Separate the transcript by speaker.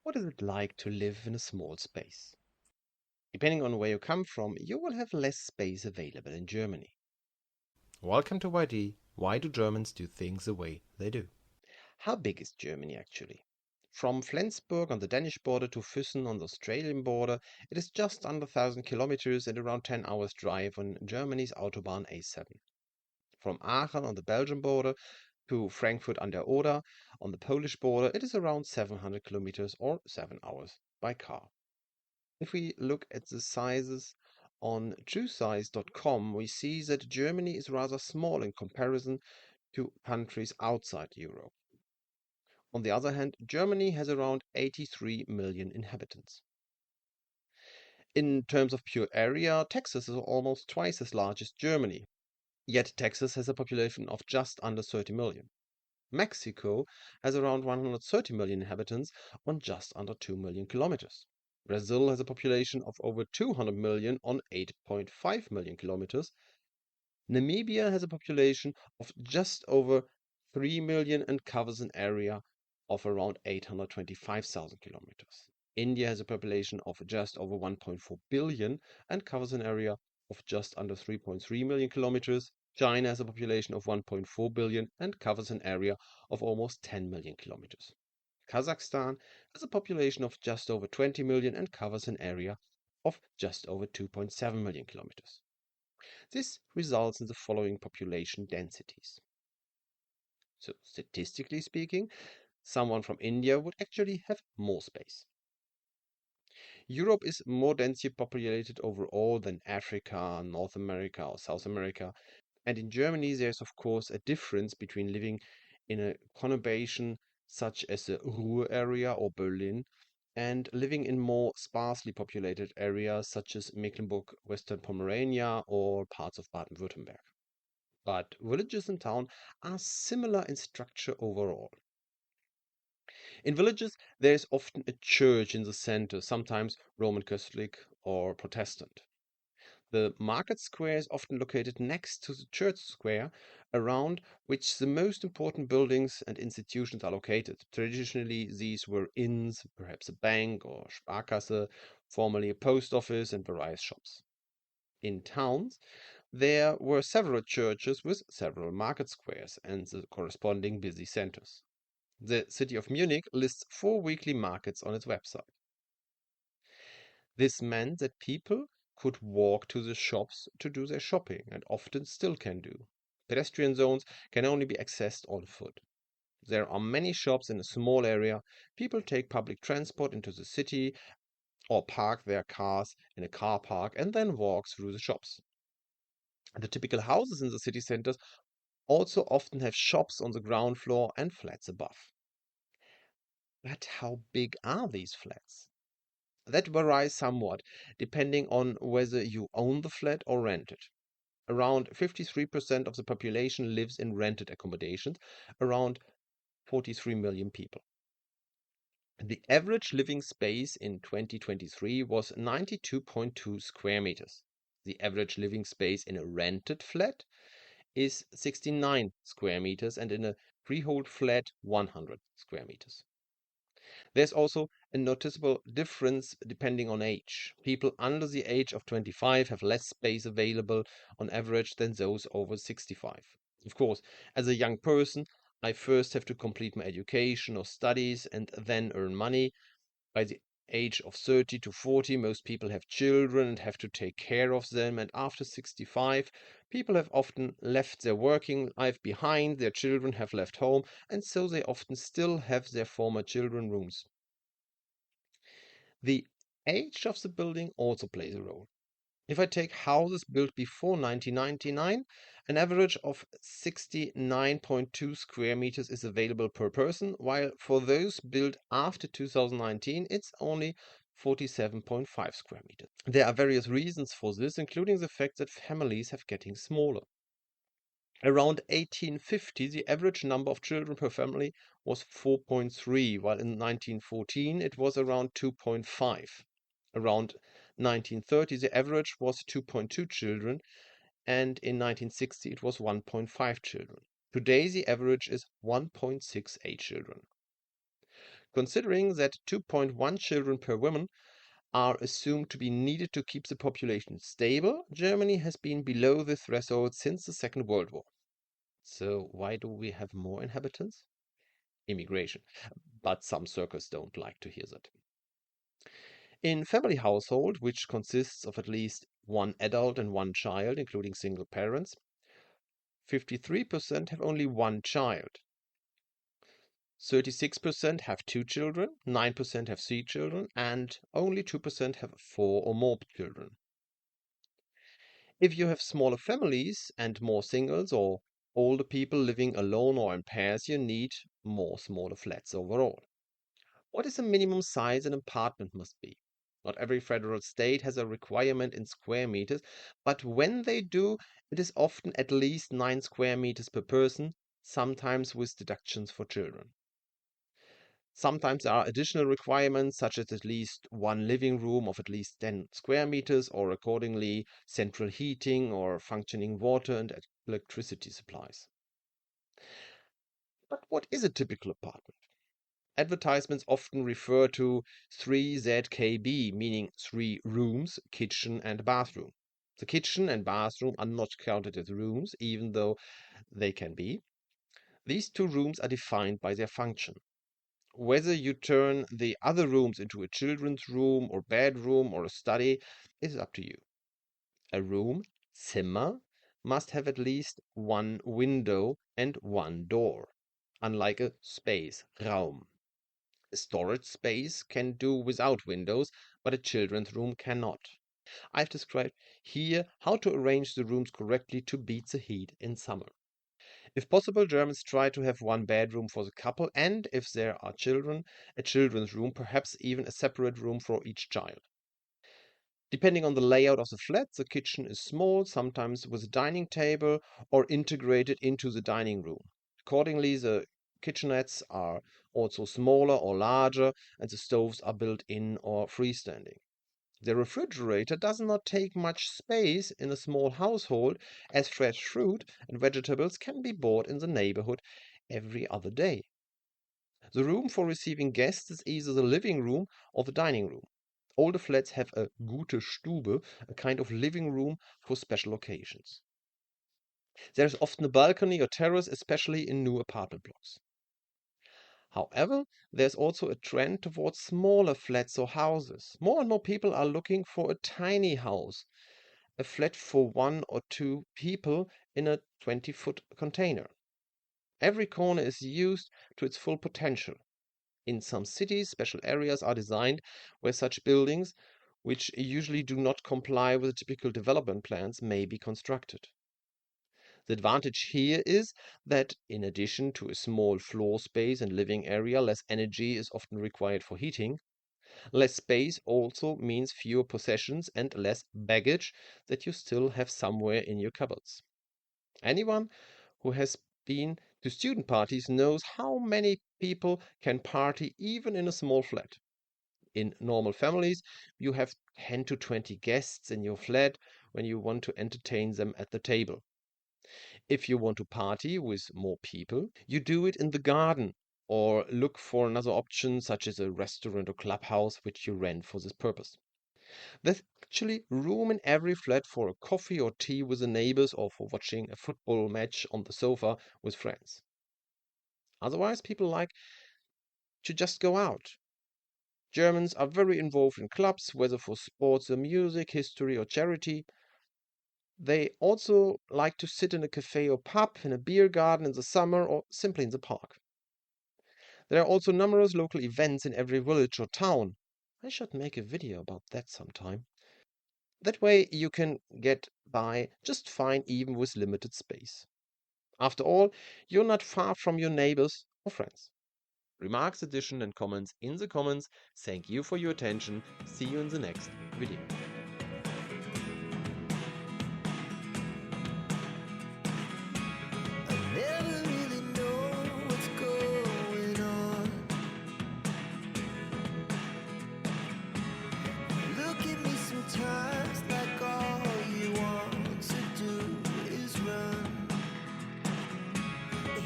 Speaker 1: What is it like to live in a small space? Depending on where you come from, you will have less space available in Germany.
Speaker 2: Welcome to YD. Why do Germans do things the way they do?
Speaker 1: How big is Germany actually? From Flensburg on the Danish border to Füssen on the Australian border, it is just under 1,000 kilometers and around 10 hours drive on Germany's Autobahn A7. From Aachen on the Belgian border to Frankfurt an der Oder on the Polish border, it is around 700 kilometers or 7 hours by car. If we look at the sizes on truesize.com, we see that Germany is rather small in comparison to countries outside Europe. On the other hand, Germany has around 83 million inhabitants. In terms of pure area, Texas is almost twice as large as Germany, yet Texas has a population of just under 30 million. Mexico has around 130 million inhabitants on just under 2 million kilometers. Brazil has a population of over 200 million on 8.5 million kilometers. Namibia has a population of just over 3 million and covers an area of around 825,000 kilometers. India has a population of just over 1.4 billion and covers an area of just under 3.3 million kilometers. China has a population of 1.4 billion and covers an area of almost 10 million kilometers. Kazakhstan has a population of just over 20 million and covers an area of just over 2.7 million kilometers. This results in the following population densities. So, statistically speaking, someone from India would actually have more space. Europe is more densely populated overall than Africa, North America, or South America. And in Germany, there's of course a difference between living in a conurbation such as the Ruhr area or Berlin and living in more sparsely populated areas such as Mecklenburg, Western Pomerania, or parts of Baden-Württemberg. But villages and towns are similar in structure overall. In villages, there is often a church in the center, sometimes Roman Catholic or Protestant. The market square is often located next to the church square, around which the most important buildings and institutions are located. Traditionally, these were inns, perhaps a bank or Sparkasse, formerly a post office, and various shops. In towns, there were several churches with several market squares and the corresponding busy centers. The city of Munich lists 4 weekly markets on its website. This meant that people could walk to the shops to do their shopping, and often still can do. Pedestrian zones can only be accessed on foot. There are many shops in a small area. People take public transport into the city or park their cars in a car park and then walk through the shops. The typical houses in the city centers also often have shops on the ground floor and flats above. But how big are these flats? That varies somewhat depending on whether you own the flat or rent it. Around 53% of the population lives in rented accommodations, around 43 million people. The average living space in 2023 was 92.2 square meters. The average living space in a rented flat is 69 square meters and in a freehold flat 100 square meters. There's also a noticeable difference depending on age. People under the age of 25 have less space available on average than those over 65. Of course, as a young person, I first have to complete my education or studies and then earn money. By the age of 30 to 40, most people have children and have to take care of them. And after 65, people have often left their working life behind, their children have left home, and so they often still have their former children rooms. The age of the building also plays a role. If I take houses built before 1999, an average of 69.2 square meters is available per person, while for those built after 2019, it's only 47.5 square meters. There are various reasons for this, including the fact that families have getting smaller. Around 1850, the average number of children per family was 4.3, while in 1914 it was around 2.5. Around 1930, the average was 2.2 children, and in 1960 it was 1.5 children. Today, the average is 1.68 children. Considering that 2.1 children per woman are assumed to be needed to keep the population stable, Germany has been below this threshold since the Second World War. So why do we have more inhabitants? Immigration. But some circles don't like to hear that. In family household, which consists of at least one adult and one child, including single parents, 53% have only one child. 36% have two children, 9% have three children, and only 2% have four or more children. If you have smaller families and more singles or older people living alone or in pairs, you need more smaller flats overall. What is the minimum size an apartment must be? Not every federal state has a requirement in square meters, but when they do, it is often at least 9 square meters per person, sometimes with deductions for children. Sometimes there are additional requirements, such as at least one living room of at least 10 square meters, or accordingly, central heating or functioning water and electricity supplies. But what is a typical apartment? Advertisements often refer to 3ZKB, meaning 3 rooms, kitchen, and bathroom. The kitchen and bathroom are not counted as rooms, even though they can be. These 2 rooms are defined by their function. Whether you turn the other rooms into a children's room or bedroom or a study is up to you. A room, Zimmer, must have at least one window and one door, unlike a space, Raum. A storage space can do without windows, but a children's room cannot. I've described here how to arrange the rooms correctly to beat the heat in summer. If possible, Germans try to have one bedroom for the couple, and if there are children, a children's room, perhaps even a separate room for each child. Depending on the layout of the flat, the kitchen is small, sometimes with a dining table, or integrated into the dining room. Accordingly, the kitchenettes are also smaller or larger, and the stoves are built in or freestanding. The refrigerator does not take much space in a small household, as fresh fruit and vegetables can be bought in the neighborhood every other day. The room for receiving guests is either the living room or the dining room. Older flats have a gute Stube, a kind of living room for special occasions. There is often a balcony or terrace, especially in new apartment blocks. However, there's also a trend towards smaller flats or houses. More and more people are looking for a tiny house, a flat for 1 or 2 people in a 20-foot container. Every corner is used to its full potential. In some cities, special areas are designed where such buildings, which usually do not comply with the typical development plans, may be constructed. The advantage here is that, in addition to a small floor space and living area, less energy is often required for heating. Less space also means fewer possessions and less baggage that you still have somewhere in your cupboards. Anyone who has been to student parties knows how many people can party even in a small flat. In normal families, you have 10 to 20 guests in your flat when you want to entertain them at the table. If you want to party with more people, you do it in the garden or look for another option such as a restaurant or clubhouse which you rent for this purpose. There's actually room in every flat for a coffee or tea with the neighbors or for watching a football match on the sofa with friends. Otherwise, people like to just go out. Germans are very involved in clubs, whether for sports or music, history or charity. They also like to sit in a cafe or pub, in a beer garden in the summer, or simply in the park. There are also numerous local events in every village or town. I should make a video about that sometime. That way you can get by just fine even with limited space. After all, you're not far from your neighbors or friends. Remarks, addition and comments in the comments. Thank you for your attention. See you in the next video.